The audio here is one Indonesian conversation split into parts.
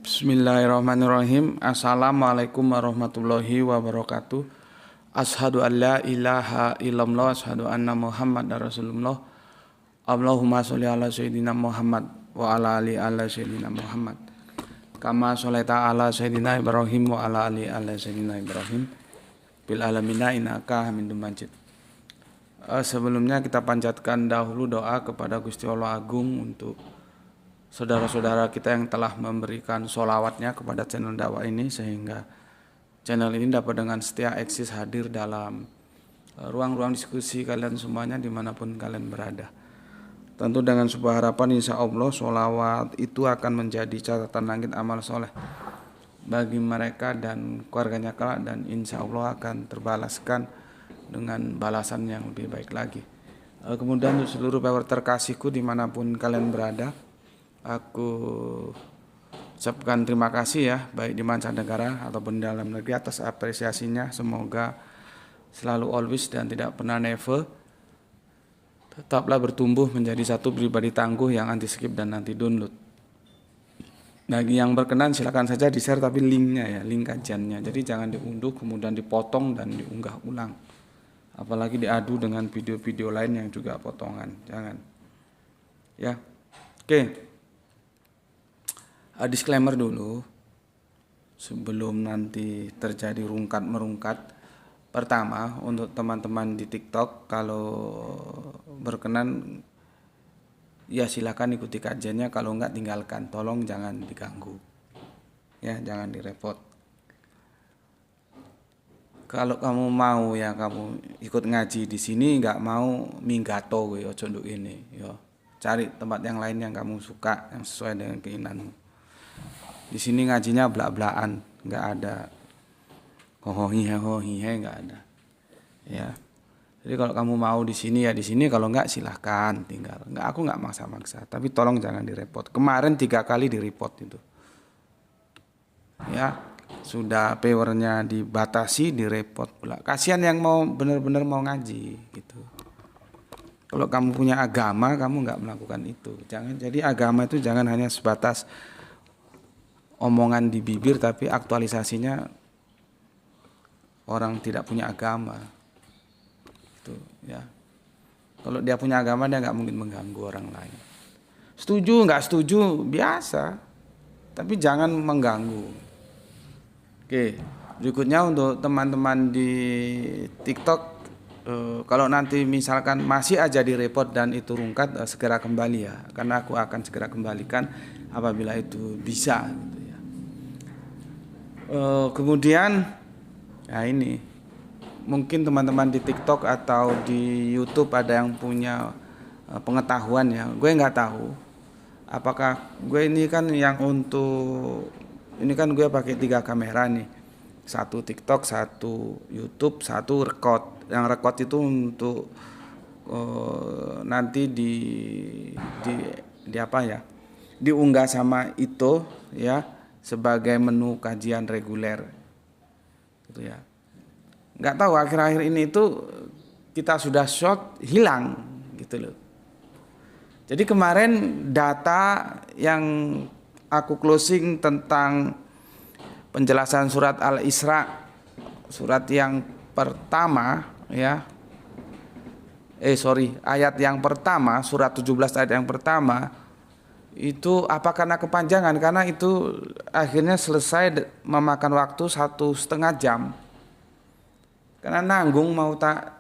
Bismillahirrahmanirrahim. Assalamualaikum warahmatullahi wabarakatuh. Ashadu an la ilaha illallah, ashadu anna Muhammad Rasulullah. Allahumma sholli ala sayyidina Muhammad wa ala ali ala sayyidina Muhammad. Kama sholaita ala sayyidina Ibrahim wa ala ali ala sayyidina Ibrahim. Bil alamina innaka Hamidum Majid. Sebelumnya kita panjatkan dahulu doa kepada Gusti Allah Agung untuk saudara-saudara kita yang telah memberikan sholawatnya kepada channel dakwah ini, sehingga channel ini dapat dengan setia eksis hadir dalam ruang-ruang diskusi kalian semuanya dimanapun kalian berada. Tentu dengan sebuah harapan insya Allah sholawat itu akan menjadi catatan langit amal soleh bagi mereka dan keluarganya kelak, dan insya Allah akan terbalaskan dengan balasan yang lebih baik lagi. Kemudian untuk seluruh power terkasihku dimanapun kalian berada, aku ucapkan terima kasih ya, baik di mancanegara ataupun dalam negeri, atas apresiasinya. Semoga selalu always dan tidak pernah never tetaplah bertumbuh menjadi satu pribadi tangguh yang anti skip dan anti download. Bagi yang berkenan silakan saja di share, tapi linknya ya, link kajiannya. Jadi jangan diunduh kemudian dipotong dan diunggah ulang, apalagi diadu dengan video-video lain yang juga potongan, jangan ya. Oke. Disclaimer dulu sebelum nanti terjadi rungkat-merungkat. Pertama, untuk teman-teman di TikTok, kalau berkenan ya silakan ikuti kajiannya, kalau enggak tinggalkan, tolong jangan diganggu ya, jangan direpot. Kalau kamu mau ya kamu ikut ngaji di sini, enggak mau minggato we ojo nduk ini ya. Cari tempat yang lain yang kamu suka, yang sesuai dengan keinginanmu. Di sini ngajinya blak-blakan, nggak ada hohihe, nggak ada. Ya. Jadi kalau kamu mau di sini ya di sini, kalau nggak silahkan tinggal. Nggak, aku nggak maksa-maksa, tapi tolong jangan direpot. Kemarin 3 kali direpot itu. Ya, sudah powernya dibatasi, direpot pula. Kasihan yang mau benar-benar mau ngaji gitu. Kalau kamu punya agama, kamu nggak melakukan itu. Jangan. Jadi agama itu jangan hanya sebatas omongan di bibir, tapi aktualisasinya orang tidak punya agama. Itu ya. Kalau dia punya agama, dia nggak mungkin mengganggu orang lain. Setuju nggak setuju biasa, tapi jangan mengganggu. Oke, berikutnya untuk teman-teman di TikTok, kalau nanti misalkan masih aja direpot dan itu rungkat, segera kembali ya, karena aku akan segera kembalikan apabila itu bisa gitu ya. Kemudian ya ini mungkin teman-teman di TikTok atau di YouTube ada yang punya pengetahuan ya, gue nggak tahu apakah gue ini kan yang untuk ini kan gue pakai 3 kamera nih, 1 TikTok, 1 YouTube, 1 record. Yang record itu untuk nanti di apa ya, diunggah sama itu ya sebagai menu kajian reguler gitu ya. Nggak tahu akhir-akhir ini itu kita sudah short hilang gitu loh. Jadi kemarin data yang aku closing tentang penjelasan surat Al-Isra, surat yang pertama ya, ayat yang pertama, surat 17 ayat yang pertama itu apa karena kepanjangan, karena itu akhirnya selesai memakan waktu 1,5 jam, karena nanggung mau tak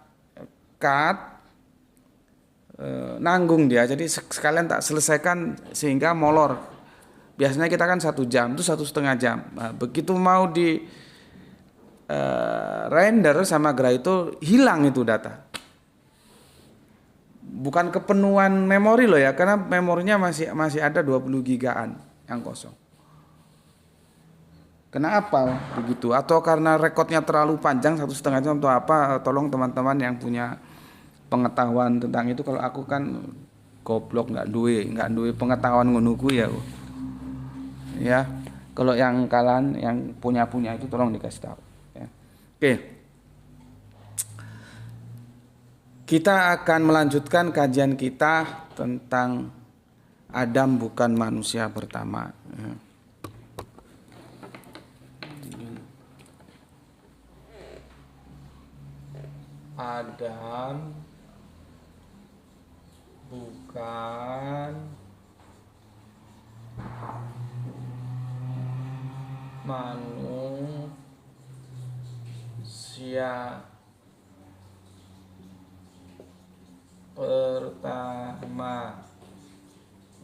cut, nanggung dia, jadi sekalian tak selesaikan sehingga molor. Biasanya kita kan 1 jam itu 1,5 jam. Nah, begitu mau di render sama Gra itu hilang itu data. Bukan kepenuhan memori loh ya, karena memorinya masih ada 20 gigaan yang kosong. Kenapa begitu? Atau karena rekodnya terlalu panjang 1,5 jam atau apa? Tolong teman-teman yang punya pengetahuan tentang itu. Kalau aku kan goblok, nggak duwe pengetahuan ngono ya. Ya, kalau yang kalian yang punya itu tolong dikasih tahu. Ya. Oke. Kita akan melanjutkan kajian kita tentang Adam bukan manusia pertama. Adam bukan manusia pertama.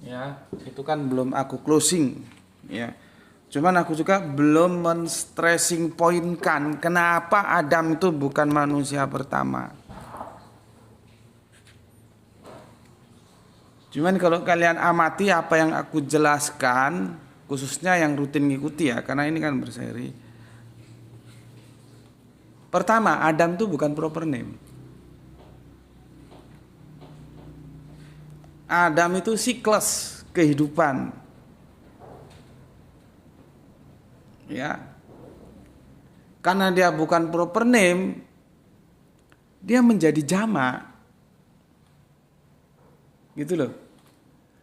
Ya, itu kan belum aku closing, ya. Cuman aku juga belum men-stressing pointkan kenapa Adam itu bukan manusia pertama. Cuman kalau kalian amati apa yang aku jelaskan, khususnya yang rutin ngikuti ya, karena ini kan berseri. Pertama, Adam itu bukan proper name. Adam itu siklus kehidupan. Ya. Karena dia bukan proper name, dia menjadi jamak. Gitu loh.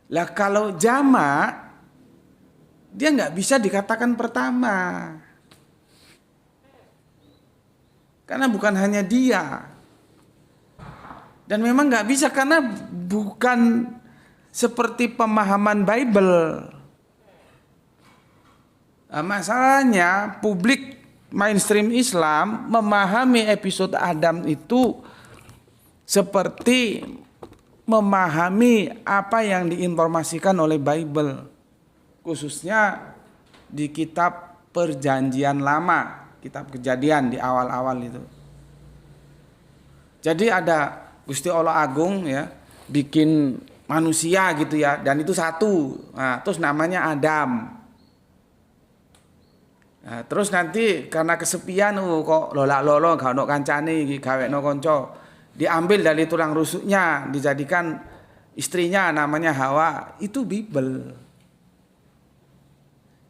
Lah kalau jamak, dia nggak bisa dikatakan pertama. Karena bukan hanya dia. Dan memang nggak bisa karena bukan seperti pemahaman Bible. Nah, masalahnya publik mainstream Islam memahami episode Adam itu seperti memahami apa yang diinformasikan oleh Bible, khususnya di kitab Perjanjian Lama, kitab Kejadian di awal-awal itu. Jadi ada Gusti Allah Agung ya, bikin manusia gitu ya, dan itu satu. Nah, terus namanya Adam. Nah, terus nanti karena kesepian kok lola-lolo gak ono kancane iki gawekno kanca. Diambil dari tulang rusuknya, dijadikan istrinya namanya Hawa. Itu Bible.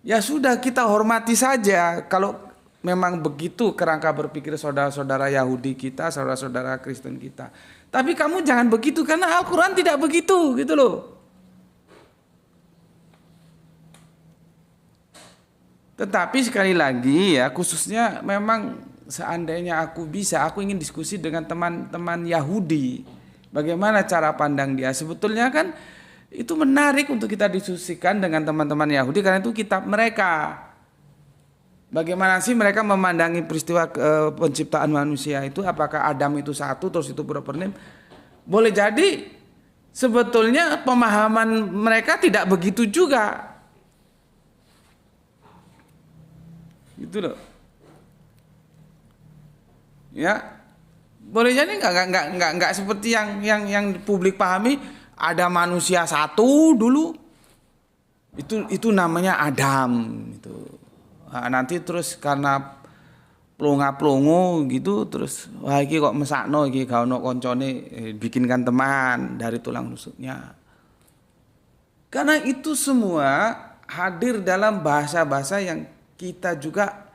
Ya sudah, kita hormati saja kalau memang begitu kerangka berpikir saudara-saudara Yahudi kita, saudara-saudara Kristen kita. Tapi kamu jangan begitu karena Al-Quran tidak begitu gitu loh. Tetapi sekali lagi ya, khususnya memang seandainya aku bisa, aku ingin diskusi dengan teman-teman Yahudi. Bagaimana cara pandang dia? Sebetulnya kan itu menarik untuk kita diskusikan dengan teman-teman Yahudi karena itu kitab mereka. Bagaimana sih mereka memandangi peristiwa penciptaan manusia itu? Apakah Adam itu satu terus itu proper name? Boleh jadi sebetulnya pemahaman mereka tidak begitu juga. Gitu loh. Ya. Boleh jadi enggak seperti yang publik pahami, ada manusia satu dulu. Itu namanya Adam itu. Nah, nanti terus karena plonga-plongo gitu terus wah iki kok mesakno iki gak ono koncone bikinkan teman dari tulang rusuknya. Karena itu semua hadir dalam bahasa-bahasa yang kita juga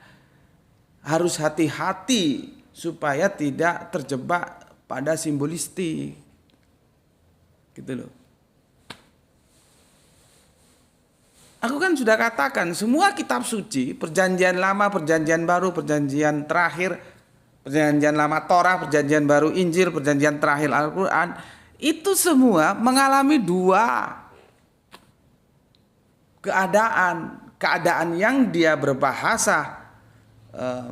harus hati-hati supaya tidak terjebak pada simbolistik. Gitu loh. Aku kan sudah katakan semua kitab suci, perjanjian lama, perjanjian baru, perjanjian terakhir, perjanjian lama Torah, perjanjian baru Injil, perjanjian terakhir Al-Quran, itu semua mengalami dua keadaan yang dia berbahasa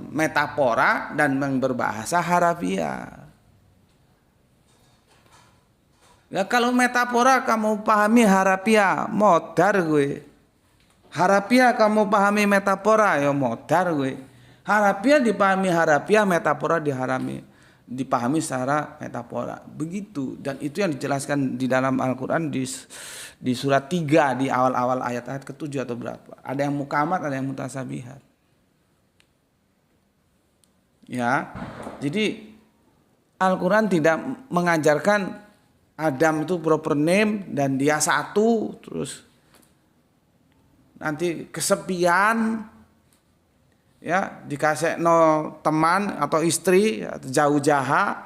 metafora dan yang berbahasa harafiah. Ya kalau metafora kamu pahami harafiah, modar gue. Harafiah kamu pahami metafora, ya modar gue. Harafiah dipahami harafiah, metafora dipahami secara metafora. Begitu. Dan itu yang dijelaskan di dalam Al-Quran di surat 3 di awal-awal ayat-ayat ke-7 atau berapa. Ada yang mukamat, ada yang mutasabihat. Ya. Jadi Al-Quran tidak mengajarkan Adam itu proper name dan dia satu terus nanti kesepian ya dikasih no teman atau istri atau jauh jaha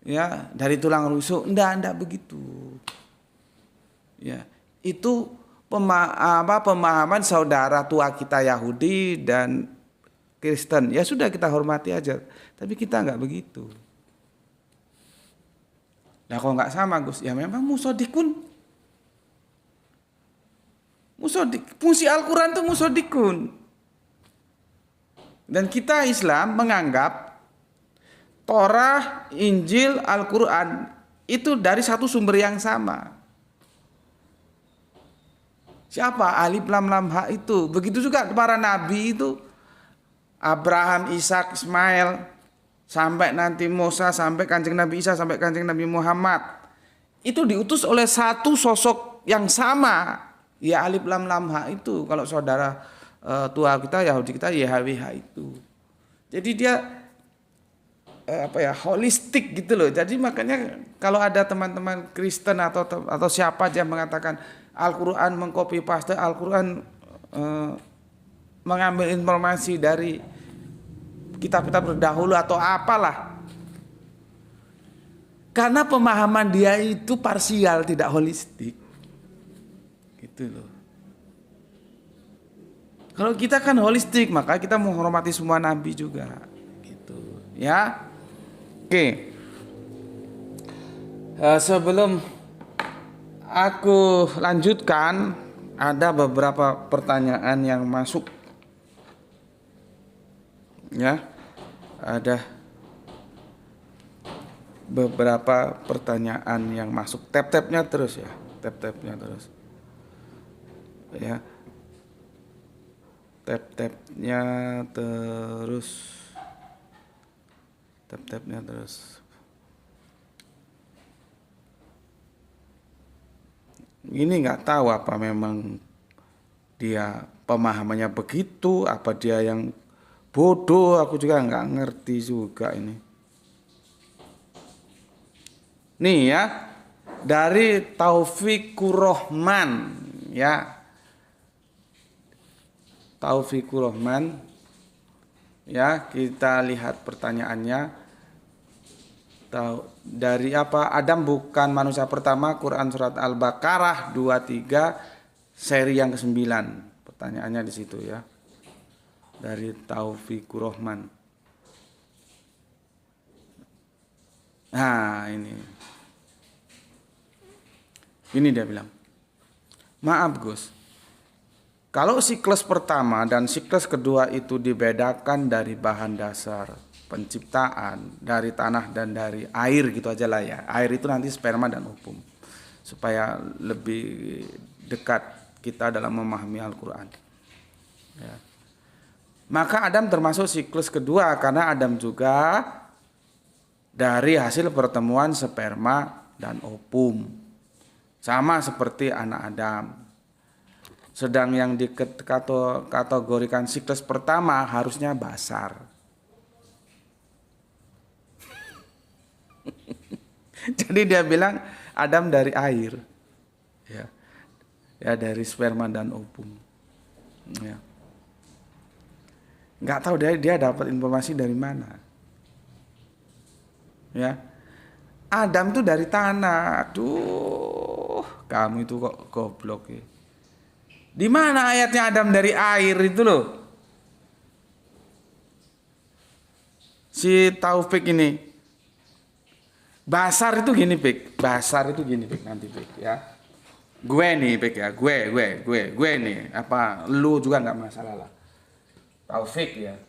ya dari tulang rusuk ndak begitu ya itu pemahaman saudara tua kita Yahudi dan Kristen ya sudah kita hormati aja tapi kita nggak begitu Nah kalau nggak sama Gus, ya memang musodikun. Fungsi Al-Quran itu musodikun. Dan kita Islam menganggap Torah, Injil, Al-Quran itu dari satu sumber yang sama. Siapa? Alif Lam Lam Ha itu. Begitu juga para nabi itu. Abraham, Ishak, Ismail, sampai nanti Musa, sampai Kanjeng Nabi Isa, sampai Kanjeng Nabi Muhammad. Itu diutus oleh satu sosok yang sama. Ya Alif Lam Lam Ha itu. Kalau saudara tua kita, Yahudi kita, YHWH itu. Jadi dia holistik gitu loh. Jadi makanya kalau ada teman-teman Kristen atau siapa aja yang mengatakan Al-Quran mengcopy paste, Al-Quran mengambil informasi dari kitab-kitab terdahulu atau apalah. Karena pemahaman dia itu parsial, tidak holistik. Gitu loh. Kalau kita kan holistik, maka kita menghormati semua nabi juga. Gitu. Ya. Oke. Sebelum aku lanjutkan, ada beberapa pertanyaan yang masuk. Ya, ada beberapa pertanyaan yang masuk. Tap-tapnya terus ya, tap-tapnya terus. Ya, tap-tapnya terus, tap-tapnya terus. Ini nggak tahu apa memang dia pemahamannya begitu, apa dia yang bodoh, aku juga nggak ngerti juga ini. Nih ya, dari Taufikur Rahman ya. Taufikur Rahman ya, kita lihat pertanyaannya. Dari apa? Adam bukan manusia pertama. Quran surat Al-Baqarah 23 seri yang ke-9. Pertanyaannya di situ ya. Dari Taufikur Rahman. Nah, ini dia bilang. Maaf Gus. Kalau siklus pertama dan siklus kedua itu dibedakan dari bahan dasar penciptaan, dari tanah dan dari air gitu aja lah ya. Air itu nanti sperma dan ovum. Supaya lebih dekat kita dalam memahami Al-Quran. Ya. Maka Adam termasuk siklus kedua karena Adam juga dari hasil pertemuan sperma dan ovum. Sama seperti anak Adam. Sedang yang dikategorikan siklus pertama harusnya basar. Jadi dia bilang Adam dari air. Ya dari sperma dan ovum. Ya. Nggak tahu dia dapat informasi dari mana. Ya. Adam itu dari tanah. Aduh, kamu itu kok goblok ya. Di mana ayatnya Adam dari air itu loh? Si Taufik ini. Basar itu gini, Pik. Basar itu gini, Pik, nanti Pik ya. Gue nih, Pik ya. Gue nih. Apa lu juga nggak masalah lah. Taufik ya.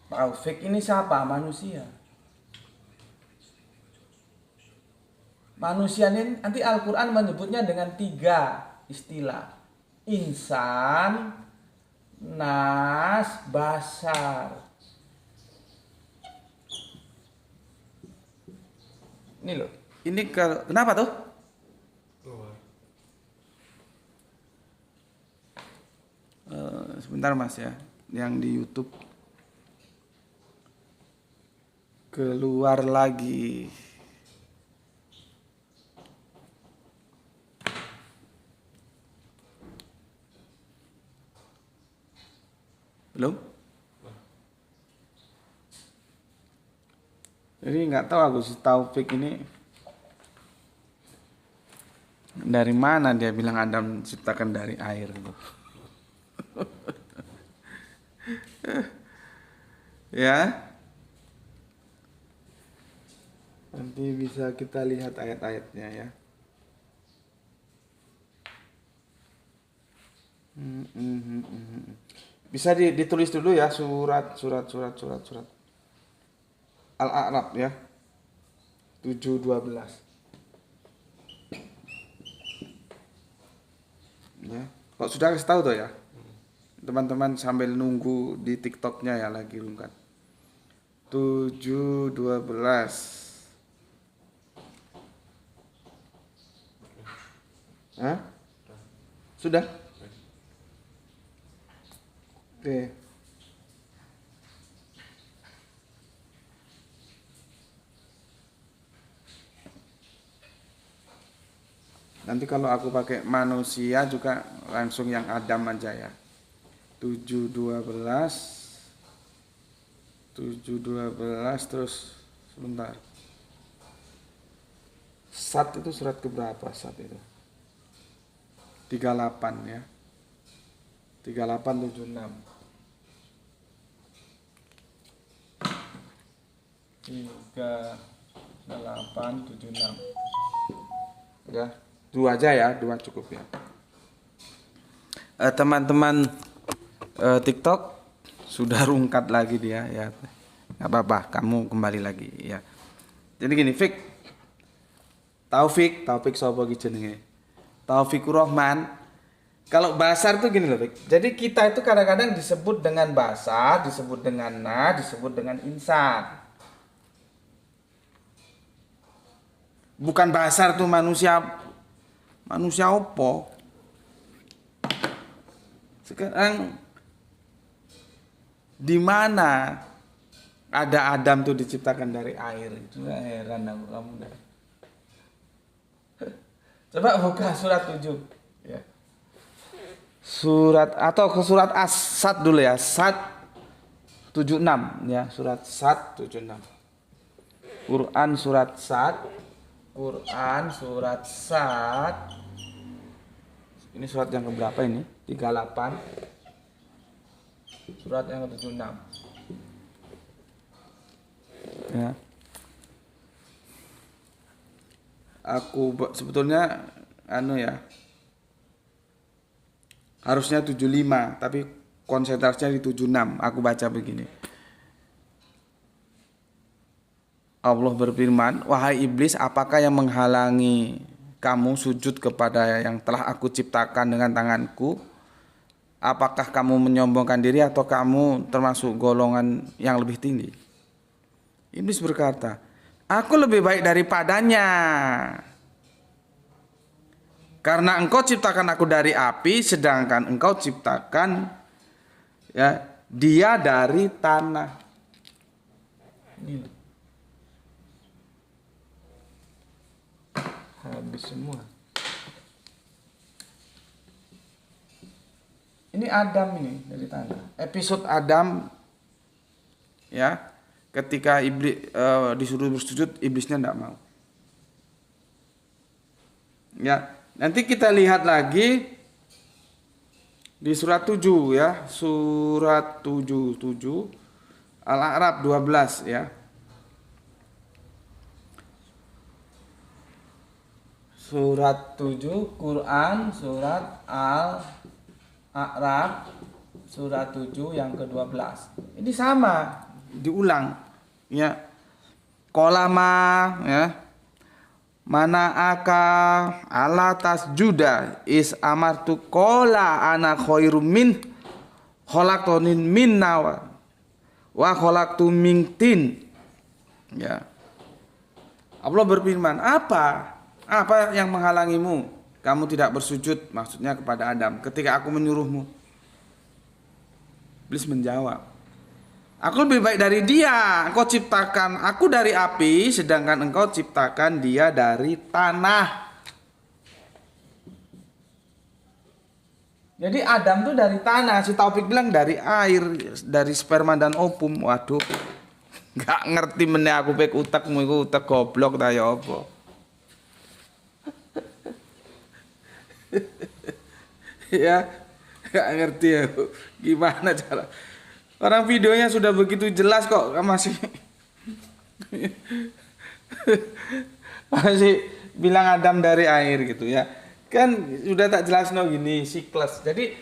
Taufik ini siapa? Manusia. Manusia ini nanti Al-Quran menyebutnya dengan 3 istilah. Insan, nas, basar. Ini loh. Ini kenapa tuh? Sebentar Mas ya. Yang di YouTube keluar lagi. Belum? Jadi nggak tahu aku si Taufik ini dari mana dia bilang Adam diciptakan dari air gitu. Ya. Nanti bisa kita lihat ayat-ayatnya ya. Bisa ditulis dulu ya surat Al-A'raf ya 7:12 ya. Kok sudah kasih tahu tuh ya teman-teman sambil nunggu di TikToknya ya lagi rungkat 7:12. Hah? Sudah? Oke. Nanti kalau aku pakai manusia juga langsung yang Adam aja ya. 7:12 terus sebentar. Sat itu surat keberapa Sat itu? 38 ya. 3876. 3876. Ya, dua aja ya, dua cukup ya. Teman-teman TikTok sudah rungkat lagi dia ya. Nggak apa-apa, kamu kembali lagi ya. Jadi gini, Taufik sapa iki jenenge? Taufikur Rahman. Kalau basar tuh gini loh, Fik. Jadi kita itu kadang-kadang disebut dengan basar, disebut dengan disebut dengan insan. Bukan basar tuh manusia opo. Sekarang di mana ada Adam tuh diciptakan dari air? Itu heran aku kamu dah. Coba buka surat 7 ya. Surat atau ke surat As-Sad dulu ya. Sad 76 ya, surat Sad 76. Quran surat Sad. Ini surat yang keberapa ini? 38. Surat yang ke-76. Ya. Aku sebetulnya harusnya 75 tapi konsentrasinya di 76. Aku baca begini. Allah berfirman, wahai iblis, apakah yang menghalangi kamu sujud kepada yang telah aku ciptakan dengan tanganku? Apakah kamu menyombongkan diri atau kamu termasuk golongan yang lebih tinggi? Iblis berkata, aku lebih baik daripadanya. Karena engkau ciptakan aku dari api, sedangkan engkau ciptakan ya dia dari tanah. Ini. Habis semua. Ini Adam ini dari tanah. Episode Adam ya, ketika iblis disuruh bersujud, iblisnya tidak mau. Ya, nanti kita lihat lagi di surat 7 ya, surat 7 Al-A'raf 12 ya. Surat 7 Quran surat Al-A'raf surat 7 yang ke-12. Ini sama, diulang ya. Kolama ya. Mana aka ala tasjuda is amartu kola ana khairum min khalaqtonin min nawa wa khalaqtu min tin. Ya. Allah berfirman, apa yang menghalangimu kamu tidak bersujud, maksudnya kepada Adam, ketika aku menyuruhmu? Iblis menjawab, aku lebih baik dari dia. Engkau ciptakan aku dari api, sedangkan engkau ciptakan dia dari tanah. Jadi Adam tuh dari tanah, si Taufik bilang dari air, dari sperma dan ovum. Waduh, gak ngerti meneh aku pek utekmu iku utek goblok ta ya apa. Ya, gak ngerti ya gimana cara. Orang videonya sudah begitu jelas kok masih Masih bilang Adam dari air gitu ya. Kan sudah tak jelas no gini siklus. Jadi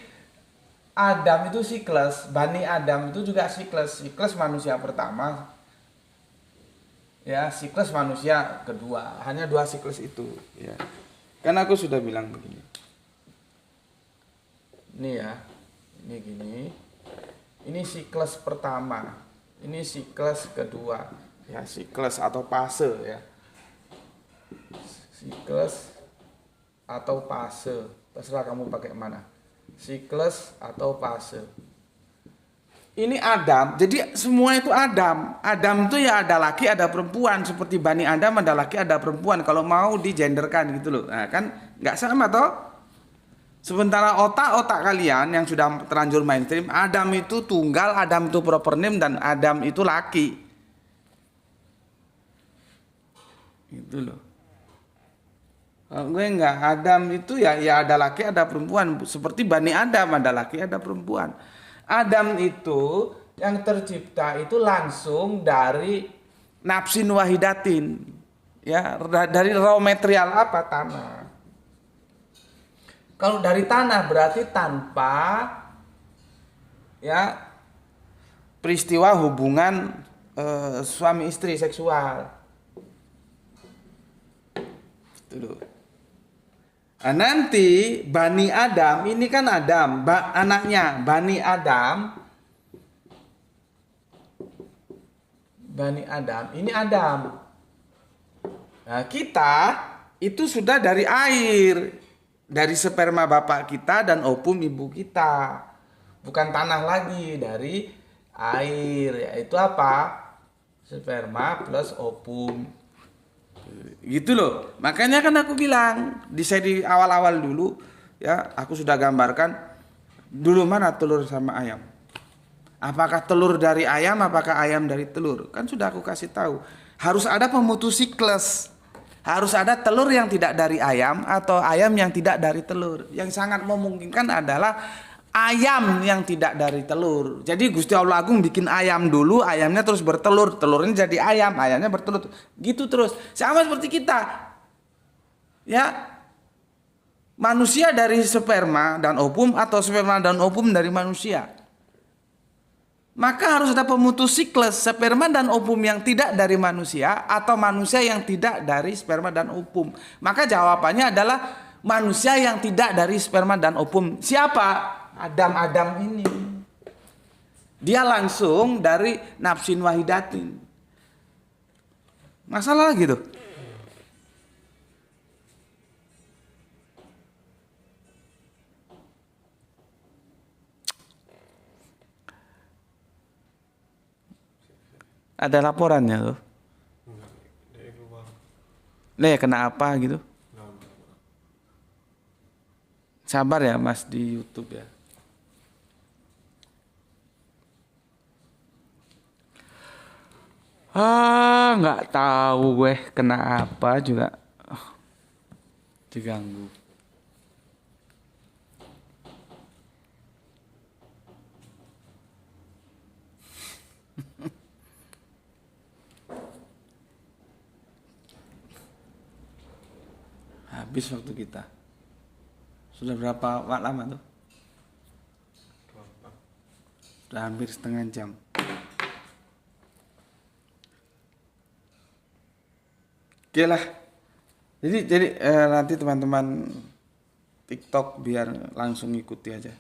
Adam itu siklus, Bani Adam itu juga siklus. Siklus manusia pertama, ya siklus manusia kedua. Hanya dua siklus itu. Ya. Kan aku sudah bilang begini. Ini ya, ini gini. Ini siklus pertama. Ini siklus kedua. Ya siklus atau fase ya. Siklus atau fase, terserah kamu pakai mana. Siklus atau fase. Ini Adam, jadi semua itu Adam. Adam itu ya ada laki ada perempuan, seperti Bani Adam ada laki ada perempuan. Kalau mau digenderkan gitu loh, nah, kan nggak sama toh. Sementara otak-otak kalian yang sudah terlanjur mainstream, Adam itu tunggal, Adam itu proper name, dan Adam itu laki. Gitu loh. Kalau gue enggak, Adam itu ya ada laki ada perempuan, seperti Bani Adam ada laki ada perempuan. Adam itu yang tercipta itu langsung dari nafsin wahidatin, ya dari raw material apa, tanah. Kalau dari tanah berarti tanpa ya peristiwa hubungan suami istri seksual. Itu loh. Nah, nanti Bani Adam ini kan Adam, anaknya Bani Adam. Bani Adam ini Adam. Nah, kita itu sudah dari air, dari sperma bapak kita dan ovum ibu kita. Bukan tanah lagi, dari air, yaitu apa? Sperma plus ovum. Gitu loh. Makanya kan aku bilang di seri awal-awal dulu ya, aku sudah gambarkan dulu mana telur sama ayam. Apakah telur dari ayam, apakah ayam dari telur? Kan sudah aku kasih tahu. Harus ada pemutus siklus. Harus ada telur yang tidak dari ayam atau ayam yang tidak dari telur. Yang sangat memungkinkan adalah ayam yang tidak dari telur. Jadi Gusti Allah Agung bikin ayam dulu, ayamnya terus bertelur, telurnya jadi ayam, ayamnya bertelur. Gitu terus. Sama seperti kita. Ya. Manusia dari sperma dan ovum atau sperma dan ovum dari manusia. Maka harus ada pemutus siklus sperma dan ovum yang tidak dari manusia atau manusia yang tidak dari sperma dan ovum. Maka jawabannya adalah manusia yang tidak dari sperma dan ovum. Siapa? Adam ini. Dia langsung dari nafsin wahidatin. Masalah gitu. Ada laporannya tuh. Nih kena apa gitu? Sabar ya Mas di YouTube ya. Nggak tahu gue kena apa juga. Diganggu. Habis waktu kita. Sudah berapa lama tuh? Sudah hampir setengah jam. Oke lah. Jadi nanti teman-teman TikTok biar langsung ikuti aja.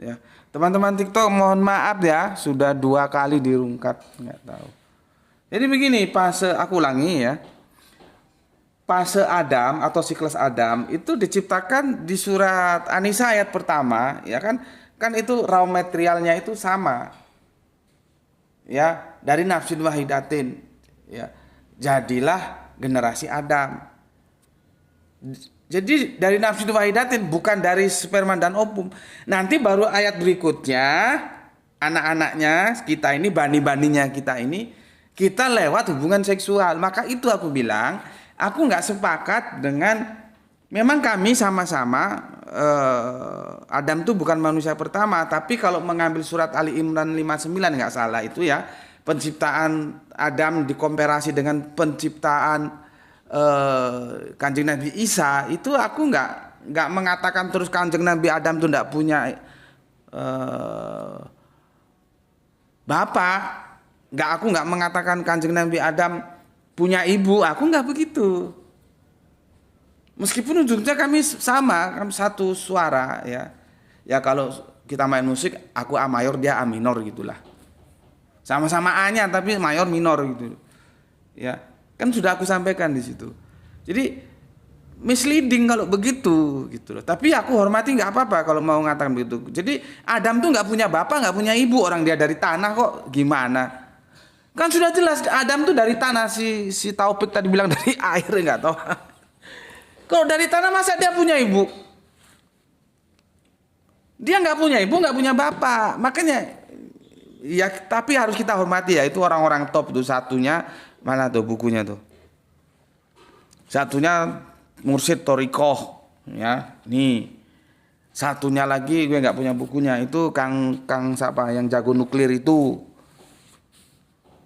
Ya, teman-teman TikTok mohon maaf ya, sudah 2 kali dirungkat, nggak tahu. Jadi begini, aku ulangi ya. Fase Adam atau siklus Adam itu diciptakan di surat An-Nisa ayat pertama, ya kan? Kan itu raw materialnya itu sama. Ya, dari nafsin wahidatin, ya. Jadilah generasi Adam. Jadi dari nafsin wahidatin, bukan dari sperma dan ovum. Nanti baru ayat berikutnya, anak-anaknya kita ini, bani-baninya kita ini, kita lewat hubungan seksual. Maka itu aku bilang, aku nggak sepakat dengan, memang kami sama-sama, Adam itu bukan manusia pertama. Tapi kalau mengambil surat Ali Imran 59 nggak salah itu ya, penciptaan Adam dikomparasi dengan penciptaan Kanjeng Nabi Isa, itu aku nggak mengatakan terus Kanjeng Nabi Adam itu nggak punya bapak. Aku nggak mengatakan Kanjeng Nabi Adam punya ibu. Aku nggak begitu. Meskipun ujungnya kami sama, kami satu suara ya. Ya kalau kita main musik, aku A mayor, dia A minor gitulah. Sama-sama A-nya tapi mayor minor gitu. Ya, kan sudah aku sampaikan di situ. Jadi misleading kalau begitu gitu loh. Tapi aku hormati, nggak apa-apa kalau mau ngatakan begitu. Jadi Adam tuh nggak punya bapak, nggak punya ibu, orang dia dari tanah kok, gimana? Kan sudah jelas Adam tuh dari tanah, si Taufik tadi bilang dari air, nggak tahu. Kalau dari tanah masa dia punya ibu? Dia nggak punya ibu, nggak punya bapak. Makanya ya, tapi harus kita hormati ya, itu orang-orang top tuh. Satunya mana tuh bukunya tuh? Satunya Mursyid Thorikoh ya. Nih. Satunya lagi gue nggak punya bukunya, itu Kang siapa yang jago nuklir itu.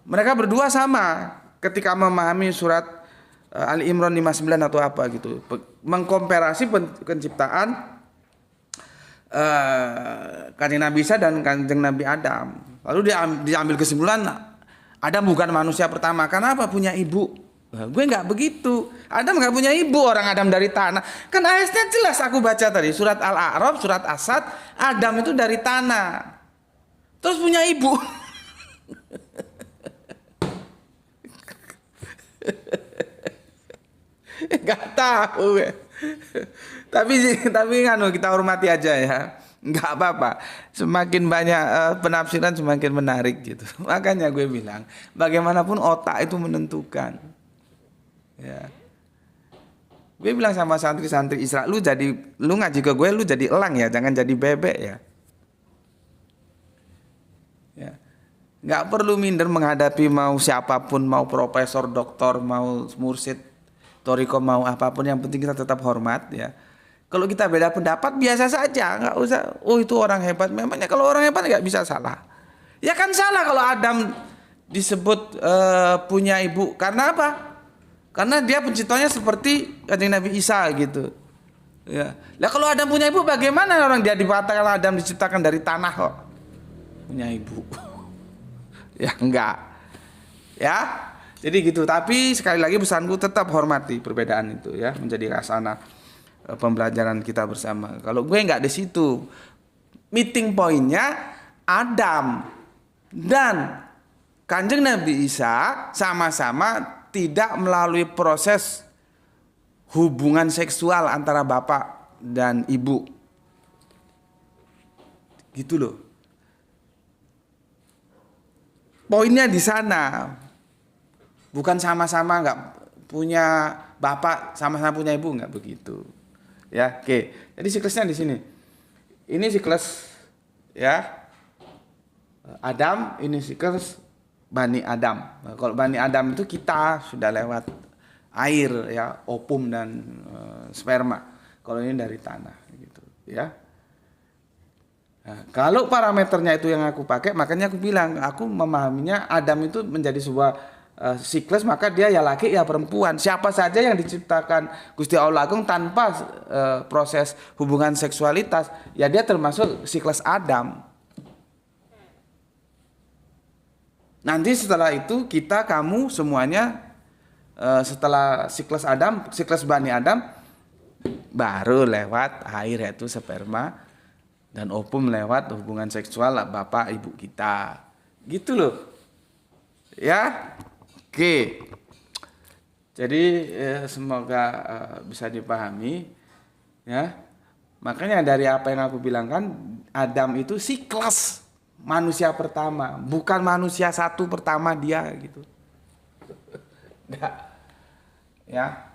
Mereka berdua sama ketika memahami surat Ali Imran 59 atau apa gitu. Mengkomparasi penciptaan Kanjeng Nabi Isa dan Kanjeng Nabi Adam. Lalu diambil kesimpulan Adam bukan manusia pertama. Kenapa? Punya ibu. Nah, gue nggak begitu. Adam nggak punya ibu, orang Adam dari tanah. Kan ayatnya jelas aku baca tadi, surat Al-A'raf, surat As-Sadd, Adam itu dari tanah. Terus punya ibu. Nggak tahu. Tapi kan kita hormati aja ya. Nggak apa-apa. Semakin banyak penafsiran semakin menarik gitu. Makanya gue bilang, bagaimanapun otak itu menentukan. Ya. Gue bilang sama santri-santri Isra, lu ngaji ke gue, lu jadi elang ya, jangan jadi bebek ya. Ya. Nggak perlu minder menghadapi mau siapapun, mau profesor, doktor, mau mursyid, toriko, mau apapun, yang penting kita tetap hormat ya. Kalau kita beda pendapat biasa saja, nggak usah. Oh itu orang hebat, memangnya kalau orang hebat nggak bisa salah. Ya kan salah kalau Adam disebut punya ibu, karena apa? Karena dia penciptanya seperti Kanjeng Nabi Isa gitu. Ya. Lah kalau Adam punya ibu, bagaimana orang dia dikatakan Adam diciptakan dari tanah kok punya ibu? Ya enggak. Ya. Jadi gitu. Tapi sekali lagi pesanku, tetap hormati perbedaan itu ya, menjadi khasana pembelajaran kita bersama. Kalau gue nggak di situ, meeting pointnya Adam dan Kanjeng Nabi Isa sama-sama tidak melalui proses hubungan seksual antara bapak dan ibu. Gitu loh. Poinnya di sana. Bukan sama-sama nggak punya bapak, sama-sama punya ibu, nggak begitu. Ya, oke. Jadi siklusnya di sini. Ini siklus ya Adam, ini siklus Bani Adam. Nah, kalau Bani Adam itu kita sudah lewat air ya, opum dan sperma. Kalau ini dari tanah gitu ya. Nah, kalau parameternya itu yang aku pakai, makanya aku bilang aku memahaminya Adam itu menjadi sebuah siklus, maka dia ya laki ya perempuan. Siapa saja yang diciptakan Gusti Allah Agung tanpa proses hubungan seksualitas, ya dia termasuk siklus Adam. Nanti setelah itu kita, kamu semuanya setelah siklus Adam, siklus Bani Adam, baru lewat air yaitu sperma, dan opum lewat hubungan seksual bapak ibu kita. Gitu loh. Ya. Oke. Jadi semoga bisa dipahami ya. Makanya dari apa yang aku bilang kan, Adam itu siklus manusia pertama, bukan manusia satu pertama dia gitu. Nah, ya.